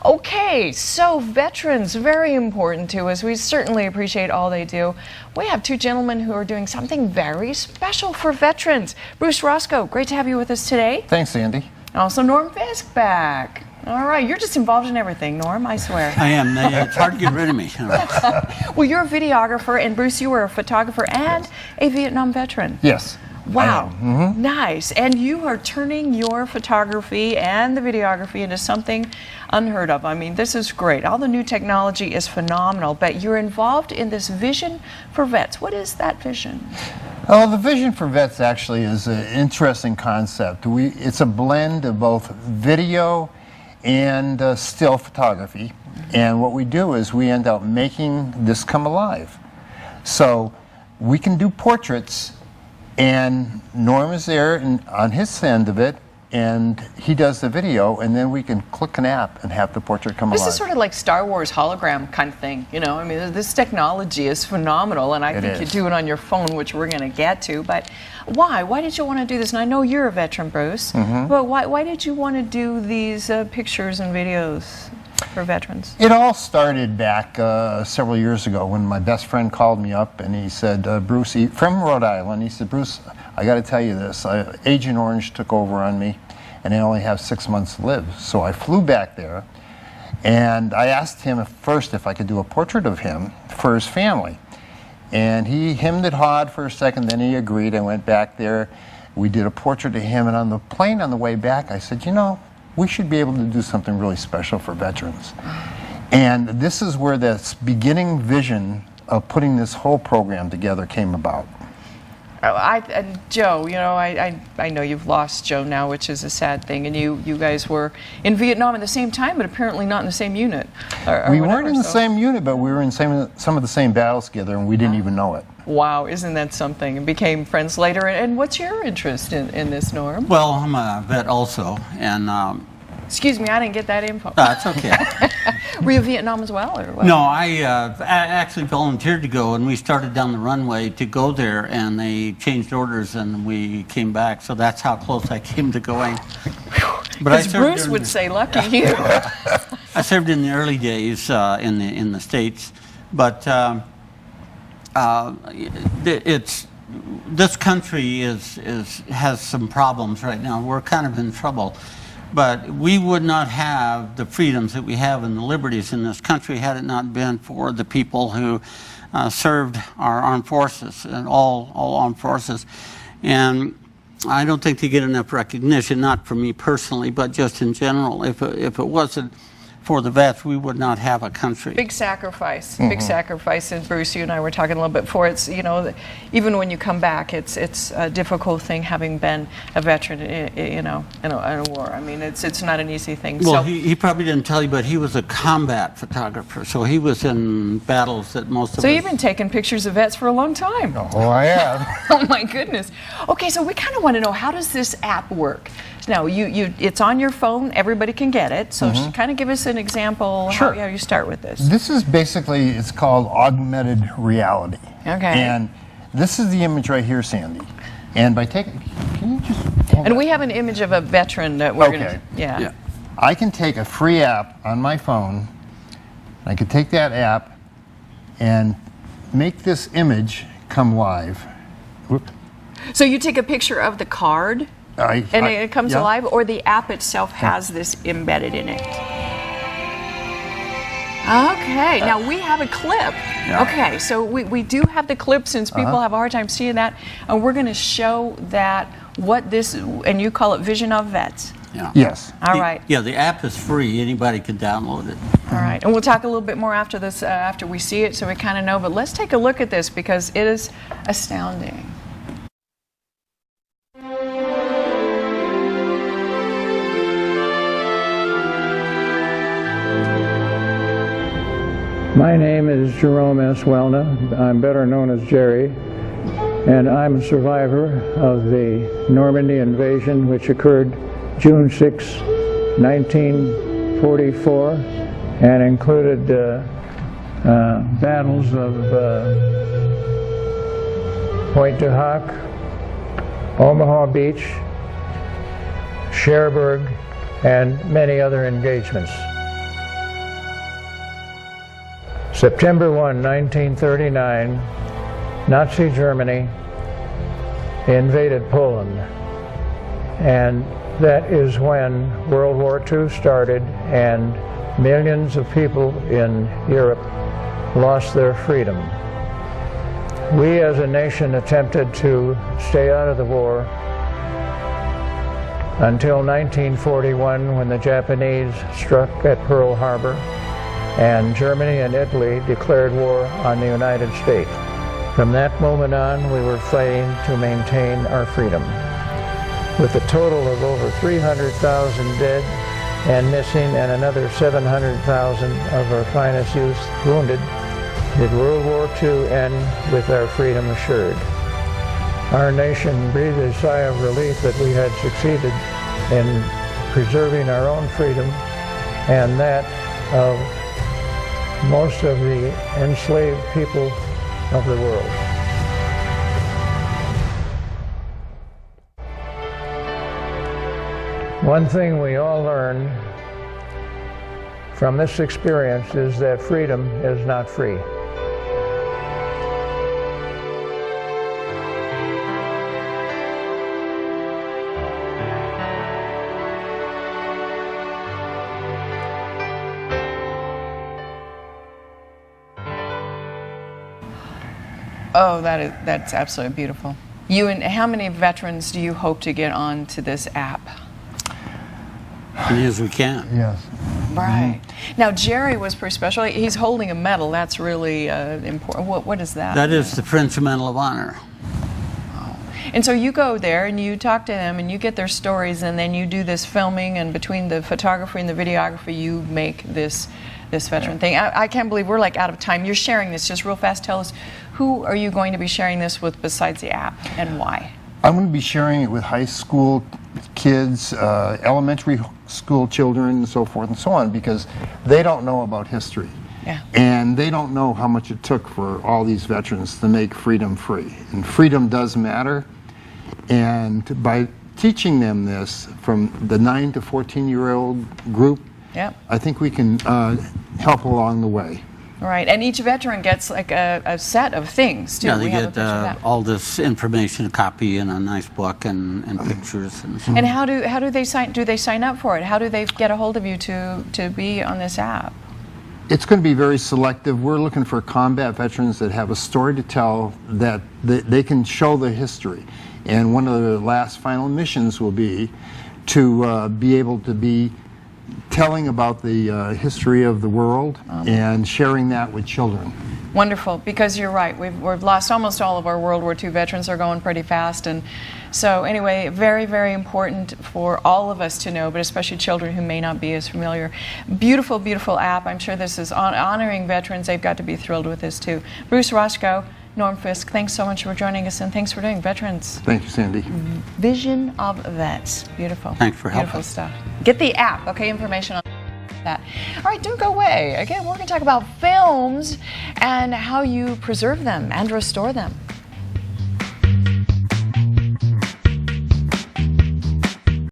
Okay, so veterans, very important to us. We certainly appreciate all they do. We have two gentlemen who are doing something very special for veterans. Bruce Roscoe, great to have you with us today. Thanks, Sandy. Also Norm Fisk back. All right, you're just involved in everything, Norm, I swear. I am. It's hard to get rid of me. Well, you're a videographer, and Bruce, you were a photographer and a Vietnam veteran. Yes. Wow, nice. And you are turning your photography and the videography into something unheard of. I mean, this is great. All the new technology is phenomenal, but you're involved in this vision for vets. What is that vision? Well, the vision for vets actually is an interesting concept. It's a blend of both video and still photography. And what we do is we end up making this come alive. So we can do portraits, and Norm is there on his end of it, and he does the video, and then we can click an app and have the portrait come alive. This is sort of like Star Wars hologram kind of thing, you know? I mean, this technology is phenomenal, and I think you do it on your phone, which we're going to get to. But why? Why did you want to do this? And I know you're a veteran, Bruce, but why did you want to do these pictures and videos for veterans? It all started back several years ago when my best friend called me up and he said, Bruce, from Rhode Island, he said, Bruce, I got to tell you this, Agent Orange took over on me and I only have 6 months to live. So I flew back there and I asked him first if I could do a portrait of him for his family. And he hemmed and hawed for a second, then he agreed. I went back there, we did a portrait of him, and on the plane on the way back I said, you know, we should be able to do something really special for veterans. And this is where this beginning vision of putting this whole program together came about. And Joe, you know, I know you've lost Joe now, which is a sad thing, and you guys were in Vietnam at the same time, but apparently not in the same unit. We weren't in the same unit, but we were in some of the same battles together, and we didn't even know it. Wow, isn't that something? And became friends later. And what's your interest in this, Norm? Well, I'm a vet also, and excuse me, I didn't get that info. That's okay. Were you Vietnam as well, or what? No, I actually volunteered to go, and we started down the runway to go there, and they changed orders, and we came back. So that's how close I came to going. But Bruce would say, "Lucky you." I served in the early days in the States, but this country has some problems right now. We're kind of in trouble. But we would not have the freedoms that we have and the liberties in this country had it not been for the people who served our armed forces and all armed forces. And I don't think they get enough recognition, not from me personally, but just in general. If it wasn't for the vets, we would not have a country. Big sacrifice, big sacrifice. And Bruce, you and I were talking a little bit before. It's, you know, even when you come back, it's a difficult thing having been a veteran, you know, in a war. I mean, it's not an easy thing. Well, So he probably didn't tell you, but he was a combat photographer, so he was in battles that most of us. So you've been taking pictures of vets for a long time. Oh, I have. Oh my goodness. Okay, so we kind of want to know, how does this app work? Now, it's on your phone. Everybody can get it. So kind of give us an example how you start with this. This is basically, it's called augmented reality. Okay. And this is the image right here, Sandy. And by taking, can you just And we have an image of a veteran that we're going to, yeah. I can take a free app on my phone. I can take that app and make this image come live. Whoop. So you take a picture of the card, and it comes alive, or the app itself has this embedded in it? Okay, now we have a clip. Okay, so we do have the clip, since people have a hard time seeing that, and we're going to show that what this, and you call it Vision of Vets. Yeah. Yes. All right. Yeah, the app is free. Anybody can download it. All right, and we'll talk a little bit more after this, after we see it, so we kind of know. But let's take a look at this, because it is astounding. My name is Jerome S. Welna. I'm better known as Jerry, and I'm a survivor of the Normandy invasion, which occurred June 6, 1944, and included battles of Pointe du Hoc, Omaha Beach, Cherbourg, and many other engagements. September 1, 1939, Nazi Germany invaded Poland, and that is when World War II started and millions of people in Europe lost their freedom. We as a nation attempted to stay out of the war until 1941, when the Japanese struck at Pearl Harbor and Germany and Italy declared war on the United States. From that moment on, we were fighting to maintain our freedom. With a total of over 300,000 dead and missing and another 700,000 of our finest youth wounded, did World War II end with our freedom assured. Our nation breathed a sigh of relief that we had succeeded in preserving our own freedom and that of most of the enslaved people of the world. One thing we all learned from this experience is that freedom is not free. Oh, that's absolutely beautiful. You and how many veterans do you hope to get on to this app? As many as we can. Yes. Right. Now, Jerry was pretty special. He's holding a medal. That's really important. What is that? That is the French Medal of Honor. And so you go there and you talk to them and you get their stories, and then you do this filming, and between the photography and the videography, you make this veteran thing. I can't believe we're like out of time. You're sharing this just real fast. Tell us, who are you going to be sharing this with besides the app, and why? I'm going to be sharing it with high school kids, elementary school children, and so forth and so on, because they don't know about history. Yeah. And they don't know how much it took for all these veterans to make freedom free. And freedom does matter. And by teaching them this from the 9 to 14-year-old group, Yep. I think we can help along the way. Right, and each veteran gets like a set of things too. Yeah, they We have a get picture of that. all this information, a copy, and a nice book, and pictures. And how do they sign? Do they sign up for it? How do they get a hold of you to be on this app? It's going to be very selective. We're looking for combat veterans that have a story to tell, that they can show the history. And one of the last final missions will be to be able to be telling about the history of the world and sharing that with children. Wonderful, because you're right. We've lost almost all of our World War II veterans. They're going pretty fast, and so anyway, very, very important for all of us to know, but especially children who may not be as familiar. Beautiful, beautiful app. I'm sure this is honoring veterans. They've got to be thrilled with this too. Bruce Roscoe, Norm Fisk, thanks so much for joining us, and thanks for doing Veterans. Thank you, Sandy. Vision of Vets. Beautiful. Thanks for helping. Beautiful stuff. Get the app, okay? Information on that. All right, don't go away. Again, we're going to talk about films and how you preserve them and restore them.